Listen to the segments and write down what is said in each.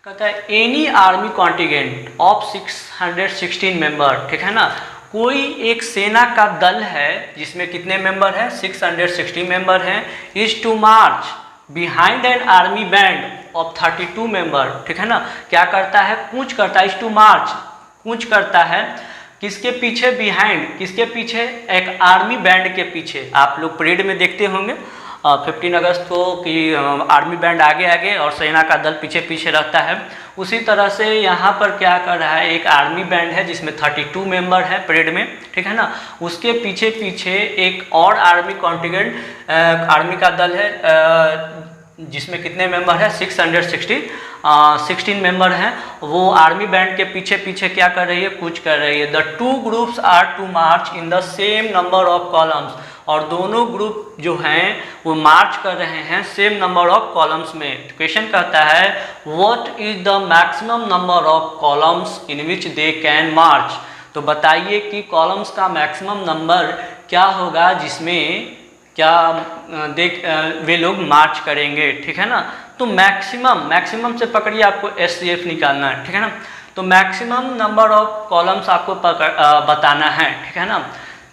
कहता है any army contingent of 616 member, ठीक है ना। कोई एक सेना का दल है जिसमें कितने मेंबर हैं, 660 मेंबर हैं, is to march behind an army band of 32 member, ठीक है ना। क्या करता है, कूच करता है, इज टू मार्च, कूच करता है किसके पीछे, बिहाइंड, किसके पीछे, एक आर्मी बैंड के पीछे। आप लोग परेड में देखते होंगे 15 अगस्त को कि आर्मी बैंड आगे आगे और सेना का दल पीछे पीछे रहता है। उसी तरह से यहाँ पर क्या कर रहा है, एक आर्मी बैंड है जिसमें 32 मेंबर है परेड में, ठीक है ना। उसके पीछे पीछे एक और आर्मी कॉन्टिजेंट आर्मी का दल है जिसमें कितने मेंबर है, 616 मेंबर हैं। वो आर्मी बैंड के पीछे पीछे क्या कर रही है, कूच कर रही है। The two groups are to march in the same number of columns, और दोनों ग्रुप जो हैं वो मार्च कर रहे हैं सेम नंबर ऑफ कॉलम्स में। क्वेश्चन कहता है what is the maximum number of columns in which they can march. तो बताइए कि कॉलम्स का मैक्सिमम नंबर क्या होगा जिसमें क्या वे लोग मार्च करेंगे, ठीक है ना। तो मैक्सिमम से पकड़िए, आपको SCF निकालना है, ठीक है ना। तो मैक्सिमम नंबर ऑफ कॉलम्स आपको बताना है, ठीक है ना।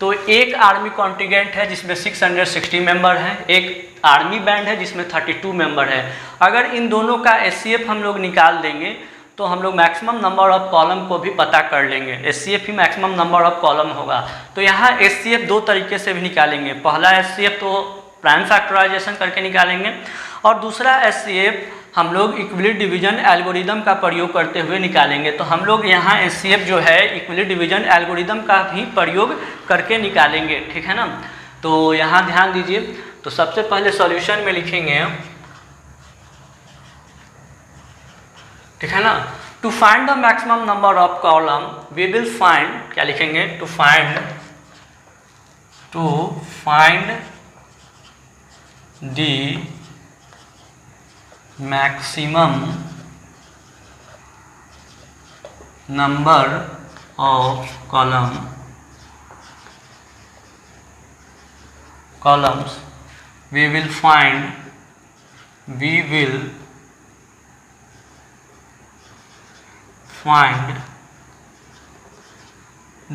तो एक आर्मी कॉन्टिजेंट है जिसमें 660 मेंबर हैं, एक आर्मी बैंड है जिसमें 32 मेंबर है। अगर इन दोनों का SCF हम लोग निकाल देंगे तो हम लोग मैक्सिमम नंबर ऑफ कॉलम को भी पता कर लेंगे। SCF he maximum number of column होगा। तो यहाँ SCF दो तरीके से भी निकालेंगे। पहला SCF तो प्राइम फैक्टराइजेशन करके निकालेंगे, और दूसरा SCF हम लोग इक्विलिब्रियम डिवीजन एल्गोरिदम का प्रयोग करते हुए निकालेंगे। तो हम लोग यहाँ SCF जो है इक्विलिब्रियम डिवीजन एल्गोरिदम का भी प्रयोग करके निकालेंगे, ठीक है ना। तो यहाँ ध्यान दीजिए। तो सबसे पहले सॉल्यूशन में लिखेंगे, ठीक है ना, to find the maximum number of column we will find, क्या लिखेंगे, to find the maximum number of columns we will find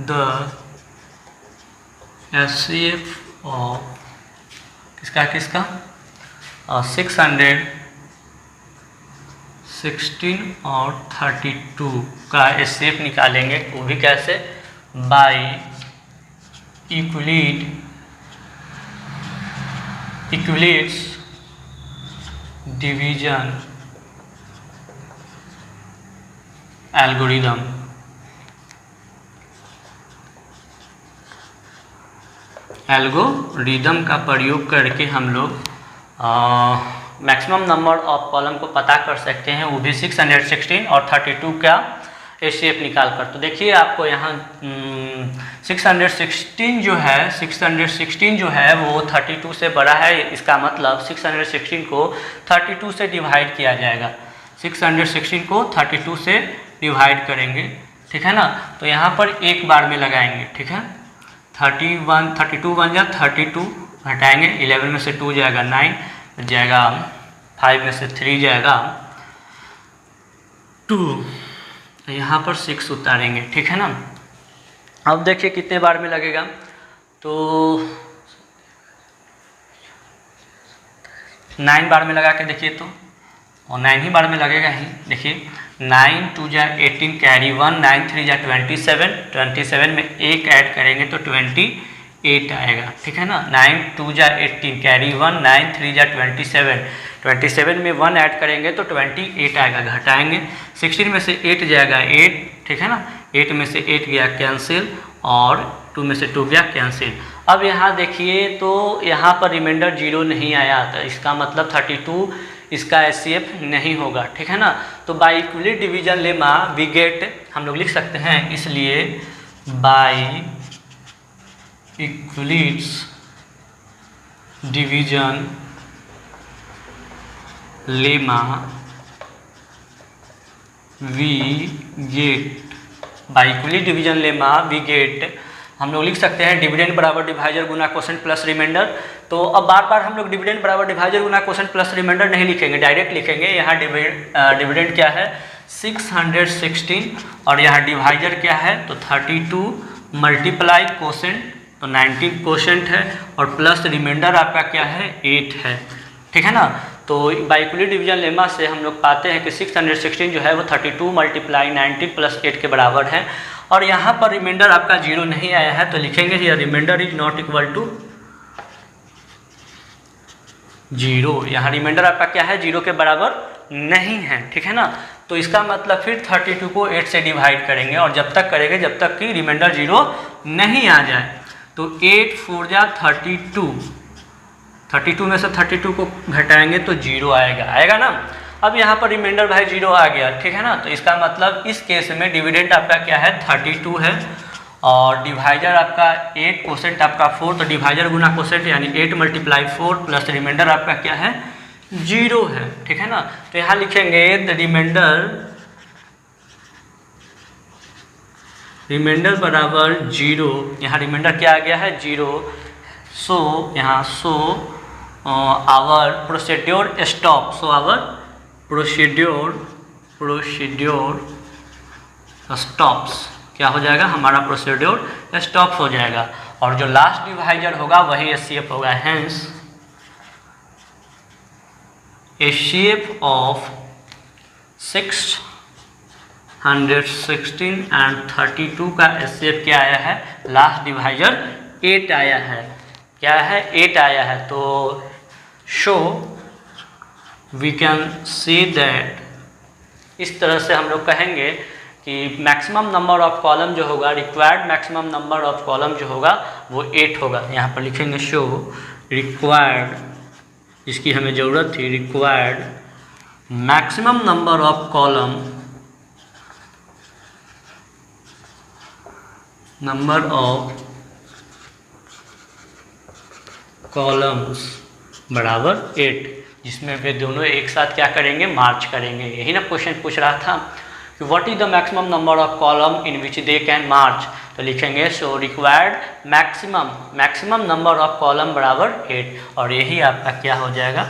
the SCF of किसका 616 और 32 का SCF निकालेंगे। वो भी कैसे, बाय इक्विलिब्रियम डिवीजन एल्गोरिदम का प्रयोग करके हम लोग मैक्सिमम नंबर ऑफ कॉलम को पता कर सकते हैं, वो भी 616 और 32 का SCF निकाल कर। तो देखिए आपको यहाँ 616 जो है वो 32 से बड़ा है। इसका मतलब 616 को 32 से डिवाइड किया जाएगा। 616 को 32 से डिवाइड करेंगे, ठीक है ना। तो यहाँ पर एक बार में लगाएंगे, ठीक है। 32 बन जा 32, हटाएंगे 11 में से 2 जाएगा 9 जाएगा, 5 में से 3 जाएगा 2, यहाँ पर 6 उतारेंगे, ठीक है ना। अब देखिए कितने बार में लगेगा, तो 9 बार में लगा के देखिए तो, और 9 ही बार में लगेगा ही। देखिए 9 2 जा 18 कैरी 1, 9 3 जा 27 में एक ऐड करेंगे तो 28 आएगा, ठीक है ना। 9 2 जा 18 कैरी 1, 9 3 जा 27 में 1 ऐड करेंगे तो 28 आएगा, घटाएंगे 16 में से 8 जाएगा 8, ठीक है ना। 8 में से 8 गया कैंसिल और 2 में से 2 गया कैंसिल। अब यहाँ देखिए तो यहाँ पर रिमाइंडर 0 नहीं आया, तो इसका मतलब 32 इसका SCF नहीं होगा, ठीक है ना। तो by equilibrium division lemma we get, हम लोग लिख सकते हैं, इसलिए by equilibrium division lemma we get, by equilibrium division lemma we get हम लोग लिख सकते हैं डिविडेंड बराबर डिवाइजर गुना कोसेंट प्लस रिमाइंडर। तो अब बार बार हम लोग डिविडेंड बराबर डिवाइजर गुना कोसेंट प्लस रिमाइंडर नहीं लिखेंगे, डायरेक्ट लिखेंगे। यहाँ डिविडेंड क्या है 616 और यहाँ डिवाइजर क्या है तो 32 मल्टीप्लाई कोसेंट तो 90 कोसेंट है और प्लस रिमाइंडर आपका क्या है 8 है, ठीक है ना। तो बाइक्यूलरी डिवीजन लेमा से हम लोग पाते हैं कि 616 जो है वो 32 मल्टीप्लाई 90 प्लस 8 के बराबर है। और यहाँ पर रिमाइंडर आपका 0 नहीं आया है तो लिखेंगे ये remainder is not equal to 0। यहाँ रिमाइंडर आपका क्या है 0 के बराबर नहीं है, ठीक है ना। तो इसका मतलब फिर 32 को 8 से डिवाइड करेंगे और जब तक करेंगे जब तक कि रिमाइंडर 0 नहीं आ जाए। तो 8 4 जा 32 में से 32 को घटाएंगे तो 0 आएगा ना। अब यहाँ पर रिमाइंडर भाई 0 आ गया, ठीक है ना। तो इसका मतलब इस केस में डिविडेंड आपका क्या है 32 है और डिवाइजर आपका 8 कोसेंट आपका 4 तो डिवाइजर गुना कोसेंट यानी 8 मल्टीप्लाई 4 प्लस रिमाइंडर आपका क्या है 0 है, ठीक है ना। तो यहाँ लिखेंगे द रिमाइंडर बराबर 0। यहाँ रिमाइंडर क्या आ गया है 0। सो यहाँ our procedure stop, so our procedure stops, क्या हो जाएगा हमारा प्रोसीड्योर स्टॉप हो जाएगा। और जो लास्ट डिवाइजर होगा वही एचसीएफ होगा। हेंस एचसीएफ ऑफ 616 एंड 32 का एचसीएफ क्या आया है लास्ट डिवाइजर 8 आया है, क्या है 8 आया है। तो so we can see that, इस तरह से हम लोग कहेंगे कि मैक्सिमम नंबर ऑफ कॉलम जो होगा required maximum number of column जो होगा वो 8 होगा। यहाँ पर लिखेंगे शो रिक्वायर्ड, जिसकी हमें ज़रूरत थी required maximum number of columns बराबर 8, जिसमें वे दोनों एक साथ क्या करेंगे मार्च करेंगे। यही ना क्वेश्चन पूछ रहा था कि what is the maximum number of column in which they can march. तो लिखेंगे so required maximum number of column बराबर 8 और यही आपका क्या हो जाएगा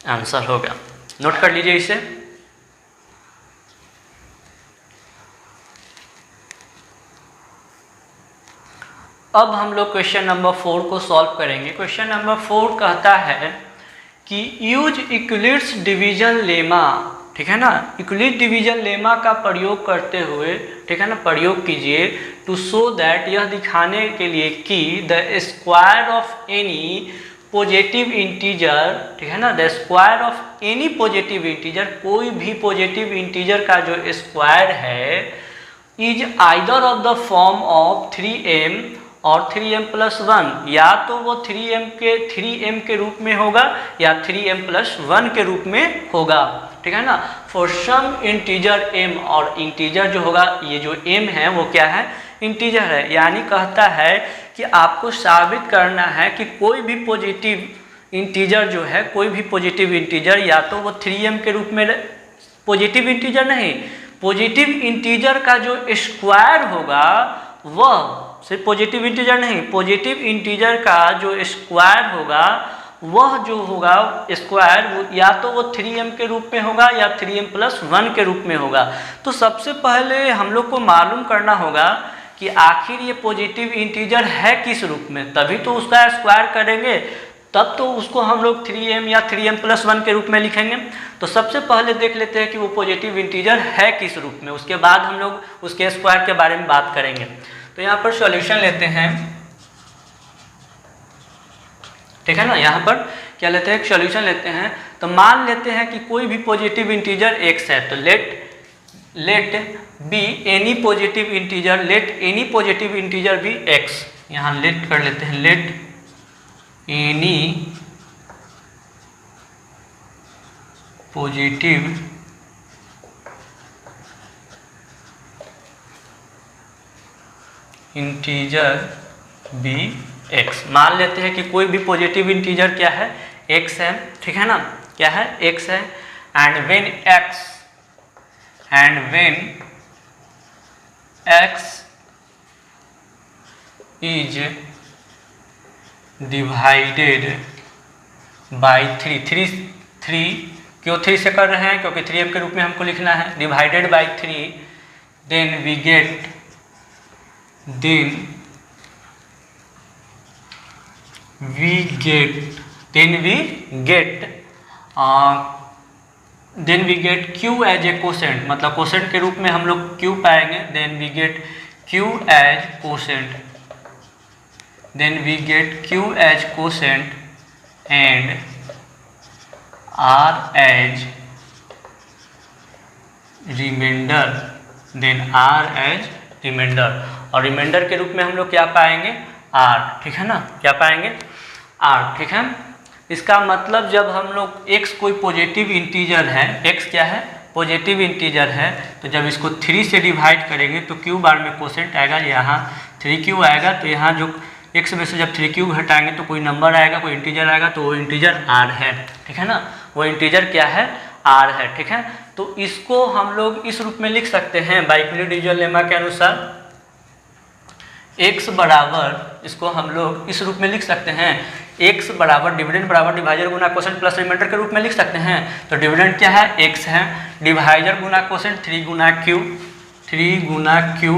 आंसर होगा। नोट कर लीजिए इसे। अब हम लोग क्वेश्चन नंबर 4 को सॉल्व करेंगे। क्वेश्चन नंबर 4 कहता है कि यूज यूक्लिड्स डिवीजन लेमा, ठीक है ना। यूक्लिड डिवीजन लेमा का प्रयोग करते हुए, ठीक है ना, प्रयोग कीजिए टू शो दैट, यह दिखाने के लिए कि the square of any positive integer, ठीक है ना, the square of any positive integer, कोई भी पॉजिटिव इंटीजर का जो स्क्वायर है is either of the form of 3m और 3m+1, या तो वो 3m के रूप में होगा या 3m+1 के रूप में होगा, ठीक है ना। फॉर सम इंटीजर m, और इंटीजर जो होगा ये जो m है वो क्या है इंटीजर है। यानी कहता है कि आपको साबित करना है कि कोई भी पॉजिटिव इंटीजर जो है, कोई भी पॉजिटिव इंटीजर या तो वो 3m के रूप में, पॉजिटिव इंटीजर नहीं, पॉजिटिव इंटीजर का जो स्क्वायर होगा वह, सिर्फ पॉजिटिव इंटीजर नहीं, पॉजिटिव इंटीजर का जो स्क्वायर होगा वह जो होगा स्क्वायर वो या तो वो 3m के रूप में होगा या 3m+1 के रूप में होगा। तो सबसे पहले हम लोग को मालूम करना होगा कि आखिर ये पॉजिटिव इंटीजर है किस रूप में, तभी तो उसका स्क्वायर करेंगे, तब तो उसको हम लोग 3m या 3m+1 के रूप में लिखेंगे। तो सबसे पहले देख लेते हैं कि वो पॉजिटिव इंटीजर है किस रूप में, उसके बाद हम लोग उसके स्क्वायर के बारे में बात करेंगे। तो यहाँ पर सॉल्यूशन लेते हैं, ठीक है ना। यहाँ पर क्या लेते हैं सॉल्यूशन लेते हैं। तो मान लेते हैं कि कोई भी पॉजिटिव इंटीजर x है, तो let be any positive integer, let any positive integer भी x, यहाँ लेट कर लेते हैं, let any positive integer be x। मान लेते हैं कि कोई भी पॉजिटिव इंटीजर क्या है x है, ठीक है ना, क्या है x है। And when x is divided by 3 क्यों 3 से कर रहे हैं, क्योंकि 3m के रूप में हमको लिखना है, divided by 3, then we get q as a quotient, मतलब कोसेंट के रूप में हम लोग q पाएंगे, then we get q as quotient and r as remainder, और रिमाइंडर के रूप में हम लोग क्या पाएंगे, r, ठीक है ना, क्या पाएंगे, r, ठीक है। इसका मतलब जब हम लोग x कोई पॉजिटिव इंटीजर है, x क्या है, पॉजिटिव इंटीजर है, तो जब इसको 3 से डिवाइड करेंगे तो q बार में कोसेंट आएगा, यहाँ 3q आएगा, तो यहाँ जो x में से जब 3q हटाएंगे तो कोई नंबर आएगा, कोई इंटीजर आएगा, तो वो इंटीजर r है, ठीक है ना, वो इंटीजर क्या है, r है, ठीक है। तो इसको हम लोग इस रूप में लिख सकते हैं बाइक्यूलर लेमा के अनुसार, x बराबर, इसको हम लोग इस रूप में लिख सकते हैं, x बराबर डिविडेंड बराबर डिवाइजर गुना कोसेंट प्लस रिमाइंडर के रूप में लिख सकते हैं। तो डिविडेंड क्या है, x है, डिवाइजर गुना कोसेंट 3 गुना q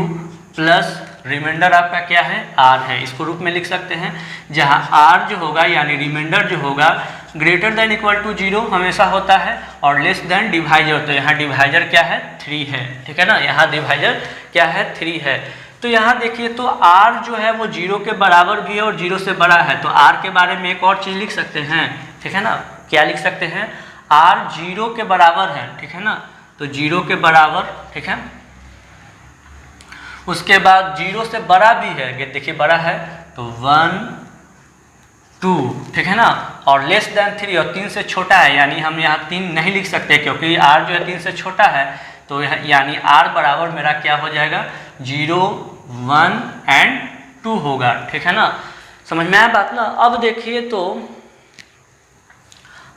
प्लस रिमाइंडर आपका क्या है, r है, इसको रूप में लिख सकते हैं, जहां r जो होगा यानी रिमाइंडर जो होगा ग्रेटर देन इक्वल टू 0 हमेशा होता है और लेस देन डिवाइजर, तो यहाँ डिवाइजर क्या है, 3 है, ठीक है ना, यहाँ डिवाइजर क्या है, 3 है। तो यहाँ देखिए तो r जो है वो 0 के बराबर भी है और 0 से बड़ा है, तो r के बारे में एक और चीज़ लिख सकते हैं, ठीक है ना, क्या लिख सकते हैं, r 0 के बराबर है, ठीक है ना, तो 0 के बराबर, ठीक है। उसके बाद 0 से बड़ा भी है, ये देखिए बड़ा है, तो 1 2, ठीक है ना, और लेस देन 3 और 3 से छोटा है, यानी हम यहाँ 3 नहीं लिख सकते क्योंकि r जो है 3 से छोटा है, तो यानी r बराबर मेरा क्या हो जाएगा, 0 1 एंड 2 होगा, ठीक है ना, समझ में आया बात ना। अब देखिए तो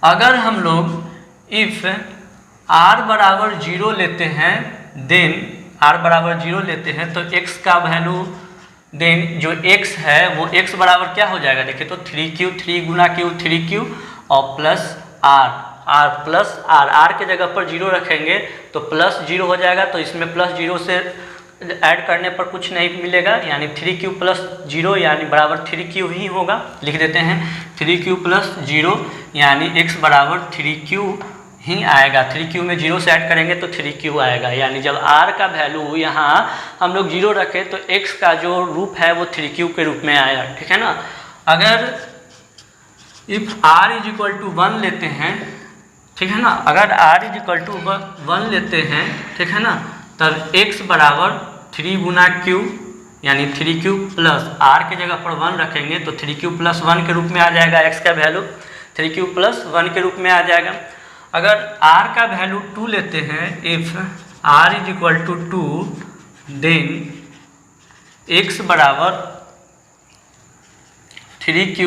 अगर हम लोग इफ r बराबर 0 लेते हैं, देन r बराबर 0 लेते हैं तो x का वैल्यू, देन जो x है वो x बराबर क्या हो जाएगा, देखिए तो 3q, 3 गुना q 3q और प्लस r प्लस r के जगह पर 0 रखेंगे तो प्लस 0 हो जाएगा, तो इसमें प्लस 0 से ऐड करने पर कुछ नहीं मिलेगा, यानी 3q प्लस 0 यानी बराबर 3q ही होगा, लिख देते हैं 3q प्लस 0 यानी x बराबर 3q ही आएगा, 3q में 0 से ऐड करेंगे तो 3q आएगा, यानी जब r का वैल्यू यहाँ हम लोग 0 रखें तो x का जो रूप है वो 3q के रूप में आया, ठीक है ना। अगर if r is equal to 1 लेते हैं, ठीक है ना, अगर r इज इक्वल टू 1 लेते हैं, ठीक है ना, तब x बराबर 3 गुना q यानी 3q प्लस r के जगह पर 1 रखेंगे तो 3q प्लस 1 के रूप में आ जाएगा, x का वैल्यू 3q प्लस 1 के रूप में आ जाएगा। अगर r का वैल्यू 2 लेते हैं, if r is equal to 2 then x बराबर 3q,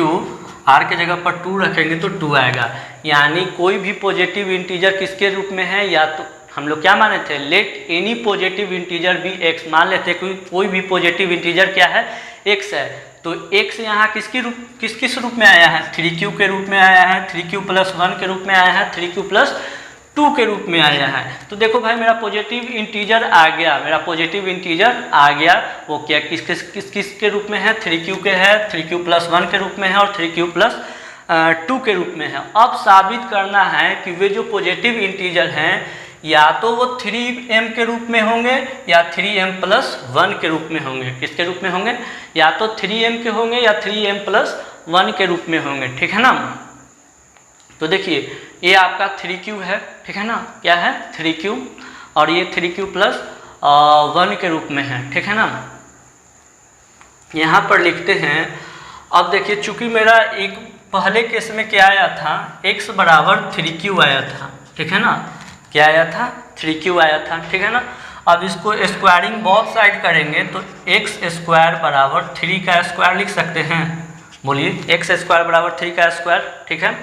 r के जगह पर 2 रखेंगे तो 2 आएगा, यानी कोई भी पॉजिटिव इंटीजर किसके रूप में है, या तो हम लोग क्या माने थे, let any positive integer be x, मान लेते हैं कोई भी पॉजिटिव इंटीजर क्या है, x है, तो x यहाँ किस रूप में आया है, 3q के रूप में आया है, 3q प्लस 1 के रूप में आया है, 3q प्लस 2 के रूप में आया है। तो देखो भाई मेरा पॉजिटिव इंटीजर आ गया, वो क्या किस के रूप में है, 3q के है, 3q प्लस 1 के रूप में है और 3q प्लस 2 के रूप में है। अब साबित करना है कि वे जो पॉजिटिव इंटीजर हैं या तो वो 3m के रूप में होंगे या 3m प्लस 1 के रूप में होंगे, किसके रूप में होंगे, या तो 3m के होंगे या 3m प्लस 1 के रूप में होंगे, ठीक है ना। तो देखिए ये आपका 3q है, ठीक है ना, क्या है 3q, और ये 3q प्लस 1 के रूप में है, ठीक है ना। यहाँ पर लिखते हैं, अब देखिए चूंकि मेरा एक पहले केस में क्या आया था, x बराबर 3q आया था, ठीक है ना, क्या आया था, 3q आया था, ठीक है ना। अब इसको स्क्वायरिंग बोथ साइड करेंगे तो x स्क्वायर बराबर 3 का स्क्वायर लिख सकते हैं, बोलिए x स्क्वायर बराबर 3 का स्क्वायर, ठीक है।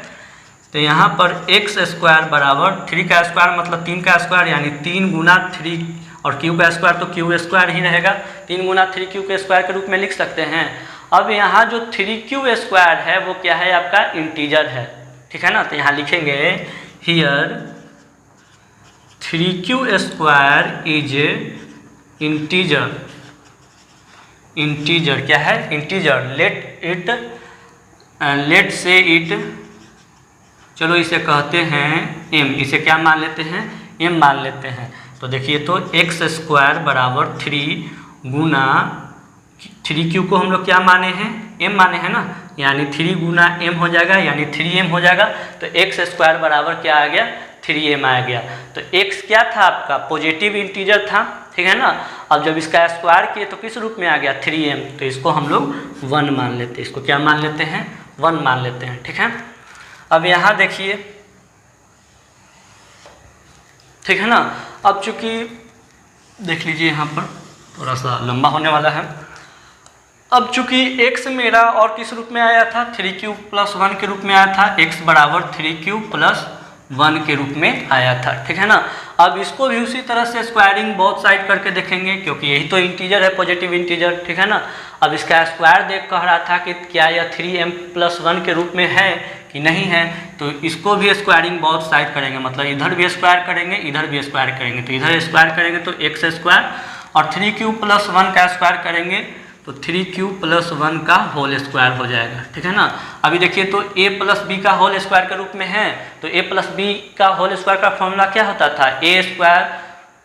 तो यहाँ पर x स्क्वायर बराबर 3 का स्क्वायर मतलब 3 का स्क्वायर यानी 3 गुना 3 और क्यू का स्क्वायर तो क्यू स्क्वायर ही रहेगा, 3 गुना 3q के स्क्वायर के रूप में लिख सकते हैं। अब यहाँ जो 3q स्क्वायर है वो क्या है, आपका इंटीजर है, ठीक है ना। तो यहाँ लिखेंगे here 3q square is integer, integer क्या है, इंटीजर। लेट से इट, चलो इसे कहते हैं m, इसे क्या मान लेते हैं, m मान लेते हैं। तो देखिए तो x स्क्वायर बराबर 3 गुना 3q को हम लोग क्या माने हैं, m माने हैं ना, यानी 3 गुना m हो जाएगा, यानी 3m हो जाएगा। तो x स्क्वायर बराबर क्या आ गया, 3m आ गया। तो x क्या था आपका, पॉजिटिव इंटीजर था, ठीक है ना। अब जब इसका स्क्वायर किए तो किस रूप में आ गया, 3m, तो इसको हम लोग 1 मान लेते हैं, इसको क्या मान लेते हैं, 1 मान लेते हैं, ठीक है। अब यहाँ देखिए, ठीक है ना। अब चूंकि देख लीजिए यहाँ पर थोड़ा सा लंबा होने वाला है। अब चूंकि x मेरा और किस रूप में आया था, 3q प्लस 1 के रूप में आया था, x बराबर 3q प्लस 1 के रूप में आया था, ठीक है ना। अब इसको भी उसी तरह से स्क्वायरिंग बोथ साइड करके देखेंगे, क्योंकि यही तो इंटीजर है, पॉजिटिव इंटीजर, ठीक है ना। अब इसका स्क्वायर देख कह रहा था कि क्या यह 3m प्लस 1 के रूप में है कि नहीं है, तो इसको भी स्क्वायरिंग बोथ साइड करेंगे, मतलब इधर भी स्क्वायर करेंगे, इधर भी स्क्वायर करेंगे। तो इधर स्क्वायर करेंगे तो x स्क्वायर, और 3q प्लस 1 का स्क्वायर करेंगे तो 3q प्लस 1 का होल स्क्वायर हो जाएगा, ठीक है ना। अभी देखिए तो a प्लस बी का होल स्क्वायर के रूप में है, तो a प्लस बी का होल स्क्वायर का फॉर्मूला क्या होता था, a square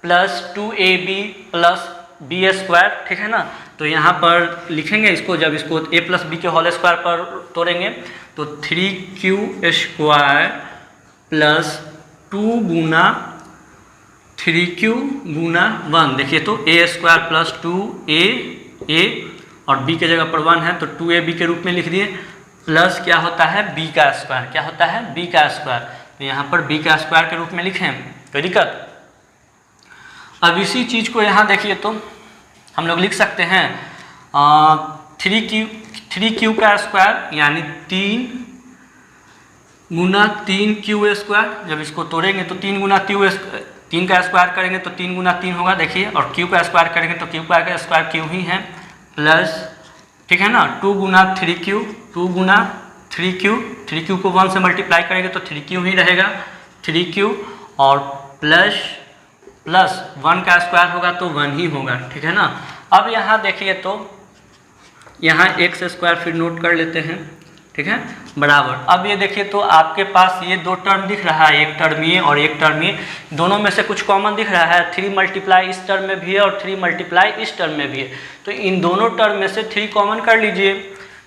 plus 2ab plus b square, ठीक है ना। तो यहाँ पर लिखेंगे इसको, जब इसको a प्लस बी के होल स्क्वायर पर तोड़ेंगे तो 3q स्क्वायर प्लस 2 गुना 3q गुना 1, देखिए तो a स्क्वायर प्लस 2a और b के जगह पर 1 है तो 2ab के रूप में लिख दिए, प्लस क्या होता है b का स्क्वायर, क्या होता है b का स्क्वायर, तो यहाँ पर b का स्क्वायर के रूप में लिखें, कोई दिक्कत। अब इसी चीज़ को यहाँ देखिए तो हम लोग लिख सकते हैं 3q का स्क्वायर यानी 3 गुना 3q स्क्वायर, जब इसको तोड़ेंगे तो 3 गुना 3 का स्क्वायर करेंगे तो 3 गुना 3 होगा, देखिए, और q का स्क्वायर करेंगे तो q का स्क्वायर q ही है, प्लस, ठीक है ना, 2 गुना 3q, 2 गुना 3q को 1 से मल्टीप्लाई करेंगे तो 3q ही रहेगा, 3q और प्लस 1 का स्क्वायर होगा तो 1 ही होगा, ठीक है ना। अब यहाँ देखिए तो यहाँ x स्क्वायर फिर नोट कर लेते हैं, ठीक है, बराबर। अब ये देखिए तो आपके पास ये 2 टर्म दिख रहा है, एक टर्म ये और एक टर्म ये, दोनों में से कुछ कॉमन दिख रहा है, 3 मल्टीप्लाई इस टर्म में भी है और 3 मल्टीप्लाई इस टर्म में भी है, तो इन दोनों टर्म में से 3 कॉमन कर लीजिए।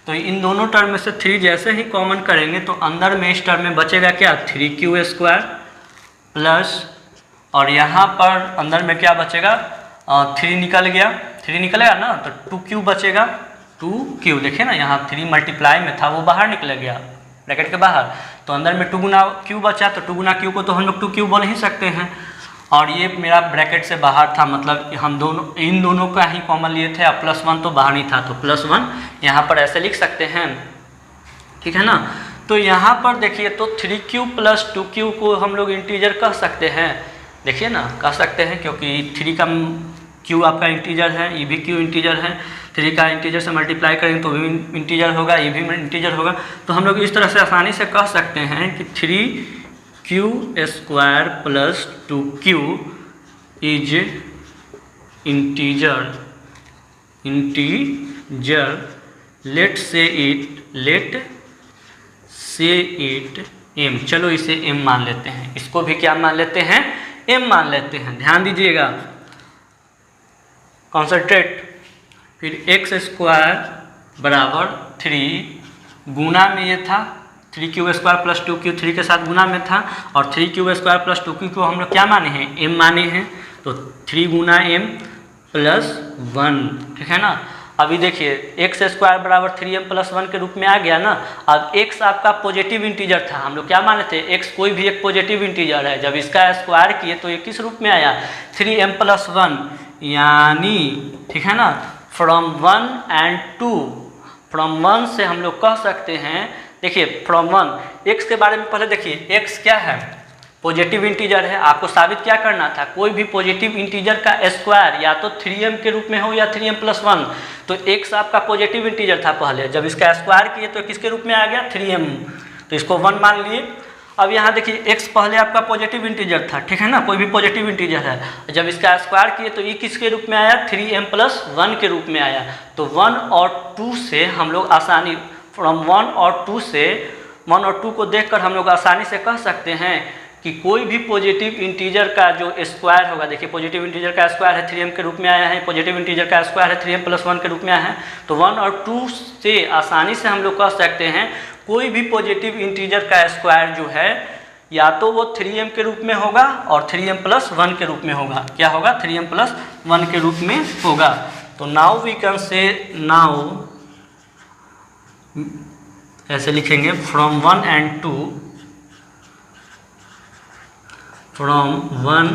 तो इन दोनों टर्म में से 3 जैसे ही कॉमन करेंगे तो अंदर में इस टर्म में बचेगा क्या, 3q स्क्वायर प्लस, और यहाँ पर अंदर में क्या बचेगा, 3 निकल गया, 3 निकलेगा ना, तो 2q बचेगा, 2q, देखिए ना यहाँ 3 मल्टीप्लाई में था वो बाहर निकल गया ब्रैकेट के बाहर, तो अंदर में 2 गुना q बचा, तो 2 गुना q को तो हम लोग 2q बोल ही सकते हैं, और ये मेरा ब्रैकेट से बाहर था, मतलब हम दोनों इन दोनों का ही कॉमन लिए थे, अब +1 तो बाहर नहीं था, तो +1 यहाँ पर ऐसे लिख सकते हैं, ठीक है ना। तो यहाँ पर देखिए तो 3q प्लस 2q को हम लोग इंटीजर कह सकते हैं, देखिए ना, कह सकते हैं, क्योंकि 3 का q आपका इंटीजर है, ये भी q इंटीजर है, 3 का इंटीजर से मल्टीप्लाई करेंगे तो भी इंटीजर होगा, ये भी इंटीजर होगा, तो हम लोग इस तरह से आसानी से कह सकते हैं कि 3q square plus 2q is integer, let say it m, चलो इसे m मान लेते हैं, इसको भी क्या मान लेते हैं, m मान लेते हैं, ध्यान दीजिएगा, कॉन्सेंट्रेट। फिर x स्क्वायर बराबर 3 गुना में ये था 3q स्क्वायर प्लस 2q, 3 के साथ गुना में था, और 3q स्क्वायर प्लस 2q को हम लोग क्या माने हैं, m माने हैं, तो 3 गुना m प्लस 1, ठीक है ना। अभी देखिए x स्क्वायर बराबर 3m प्लस 1 के रूप में आ गया ना। अब x आपका पॉजिटिव इंटीजर था, हम लोग क्या माने थे, x कोई भी एक पॉजिटिव इंटीजर है, जब इसका स्क्वायर किए तो ये किस रूप में आया, 3m प्लस 1, यानी, ठीक है ना, फ्रॉम 1 एंड 2, फ्रॉम 1 से हम लोग कह सकते हैं, देखिए फ्रॉम 1, x के बारे में पहले देखिए x क्या है, पॉजिटिव इंटीजर है, आपको साबित क्या करना था, कोई भी पॉजिटिव इंटीजर का स्क्वायर या तो 3m के रूप में हो या 3m+1। तो x आपका पॉजिटिव इंटीजर था पहले, जब इसका स्क्वायर किए तो किसके रूप में आ गया 3m, तो इसको 1 मान लिए। अब यहाँ देखिए x पहले आपका पॉजिटिव इंटीजर था, ठीक है ना, कोई भी पॉजिटिव इंटीजर है, जब इसका स्क्वायर किए तो ये किसके रूप में आया 3m+1 के रूप में आया। तो 1 और 2 से हम लोग आसानी फ्रॉम 1 और 2 से 1 और 2 को देखकर हम लोग आसानी से कह सकते हैं कि कोई भी पॉजिटिव इंटीजर का जो स्क्वायर होगा, देखिए पॉजिटिव इंटीजर का स्क्वायर है 3m के रूप में आया है, पॉजिटिव इंटीजर का स्क्वायर है 3m+1 के रूप में आया है। तो 1 और 2 से आसानी से हम लोग कह सकते हैं कोई भी पॉजिटिव इंटीजर का स्क्वायर जो है या तो वो 3m के रूप में होगा और 3m+1 के रूप में होगा। क्या होगा 3m+1 के रूप में होगा। तो now we can say, now ऐसे लिखेंगे from 1 and 2, from 1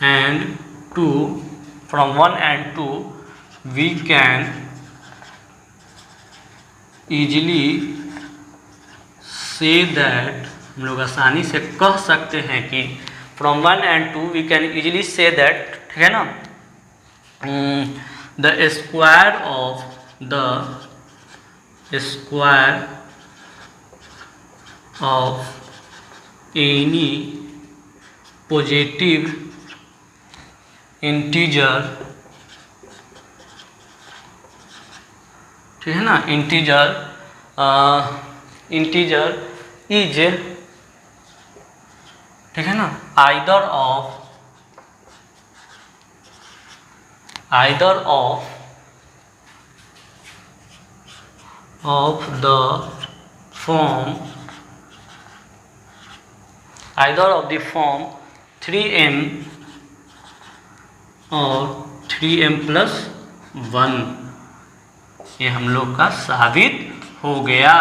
and 2, from 1 and 2 we can easily say that, हम लोग आसानी से कह सकते हैं कि from 1 and 2 we can easily say that, ठीक है ना, the square of any positive integer, ठीक है ना, इंटीजर इज, ठीक है ना, either of the form 3m और 3m+1, ये हम लोग का साबित हो गया।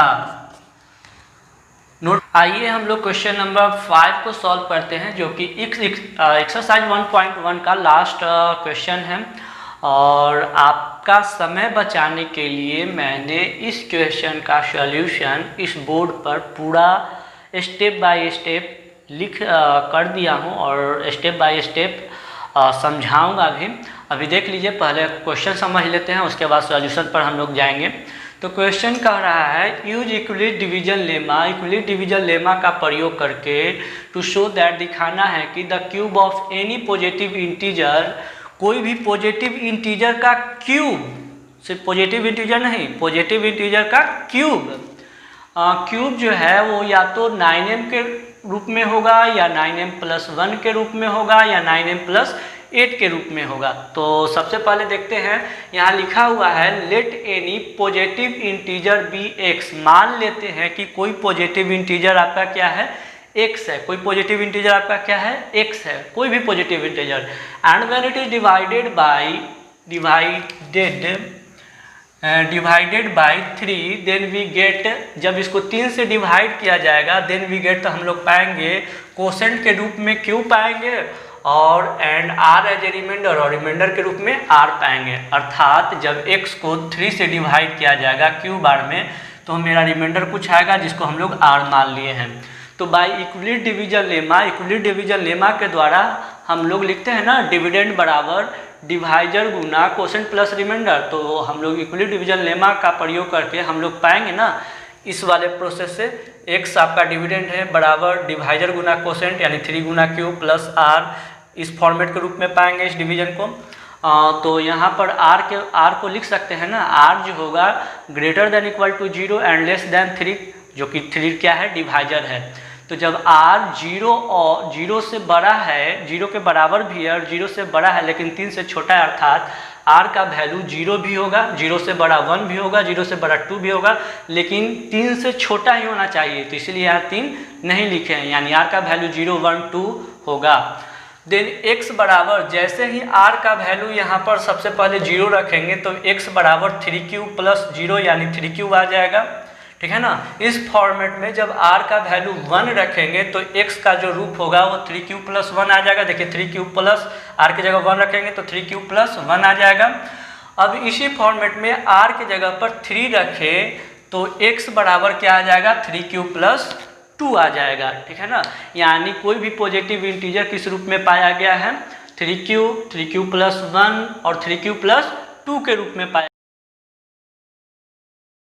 नोट, आइए हम लोग क्वेश्चन नंबर 5 को सॉल्व करते हैं, जो कि एक्सरसाइज 1.1 का लास्ट क्वेश्चन है। और आपका समय बचाने के लिए मैंने इस क्वेश्चन का सॉल्यूशन इस बोर्ड पर पूरा स्टेप बाय स्टेप लिख कर दिया हूँ और स्टेप बाय स्टेप समझाऊंगा भी। अभी देख लीजिए, पहले क्वेश्चन समझ लेते हैं, उसके बाद सॉल्यूशन पर हम लोग जाएंगे। तो क्वेश्चन कह रहा है use equilibrium division lemma, equilibrium division lemma का प्रयोग करके टू शो दैट, दिखाना है कि the cube of any positive integer, कोई भी पॉजिटिव इंटीजर का क्यूब, सिर्फ पॉजिटिव इंटीजर नहीं, पॉजिटिव इंटीजर का क्यूब, क्यूब जो है वो या तो 9m के रूप में होगा या 9m+1 के रूप में होगा या 9m+8 के रूप में होगा। तो सबसे पहले देखते हैं, यहाँ लिखा हुआ है let any positive integer be x, मान लेते हैं कि कोई पॉजिटिव इंटीजर आपका क्या है x है, कोई पॉजिटिव इंटीजर आपका क्या है x है, कोई भी positive integer, and when it is divided by 3 then we get, जब इसको 3 से डिवाइड किया जाएगा देन वी गेट, तो हम लोग पाएंगे कोसेंट के रूप में q पाएंगे और and r as a remainder, और रिमाइंडर के रूप में r पाएंगे। अर्थात जब x को 3 से डिवाइड किया जाएगा q बार में तो मेरा रिमाइंडर कुछ आएगा जिसको हम लोग r मान लिए हैं। तो by equilibrium division lemma, equilibrium division lemma के द्वारा हम लोग लिखते हैं ना डिविडेंड बराबर डिवाइजर गुना कोसेंट प्लस रिमाइंडर। तो हम लोग इक्विलिब्रियम डिवीजन लेमा का प्रयोग करके हम लोग पाएंगे ना इस वाले प्रोसेस से, x आपका डिविडेंड है बराबर डिवाइजर गुना कोसेंट यानी 3 गुना q प्लस r, इस फॉर्मेट के रूप में पाएंगे इस डिवीजन को। तो यहाँ पर r को लिख सकते हैं ना, r जो होगा greater than equal to 0 and less than 3, जो कि 3 क्या है डिवाइजर है। तो जब r 0 से बड़ा है, 0 के बराबर भी है और 0 से बड़ा है लेकिन 3 से छोटा है, अर्थात r का वैल्यू 0 भी होगा, 0 से बड़ा 1 भी होगा, 0 से बड़ा 2 भी होगा, लेकिन 3 से छोटा ही होना चाहिए। तो इसलिए यहाँ 3 नहीं लिखे हैं, यानी r का वैल्यू 0, 1, 2 होगा। देन x बराबर, जैसे ही r का वैल्यू यहाँ पर सबसे पहले 0 रखेंगे तो x बराबर 3q प्लस 0 यानी 3q आ जाएगा, ठीक है ना। इस फॉर्मेट में जब r का वैल्यू 1 रखेंगे तो x का जो रूप होगा वो 3q प्लस 1 आ जाएगा। देखिए 3q प्लस r की जगह 1 रखेंगे तो 3q प्लस 1 आ जाएगा। अब इसी फॉर्मेट में r की जगह पर 3 रखें तो x बराबर क्या आ जाएगा 3q प्लस 2 आ जाएगा, ठीक है ना। यानी कोई भी पॉजिटिव इंटीजर किस रूप में पाया गया है, 3Q, 3Q+1 और 3Q+2 के रूप में पाया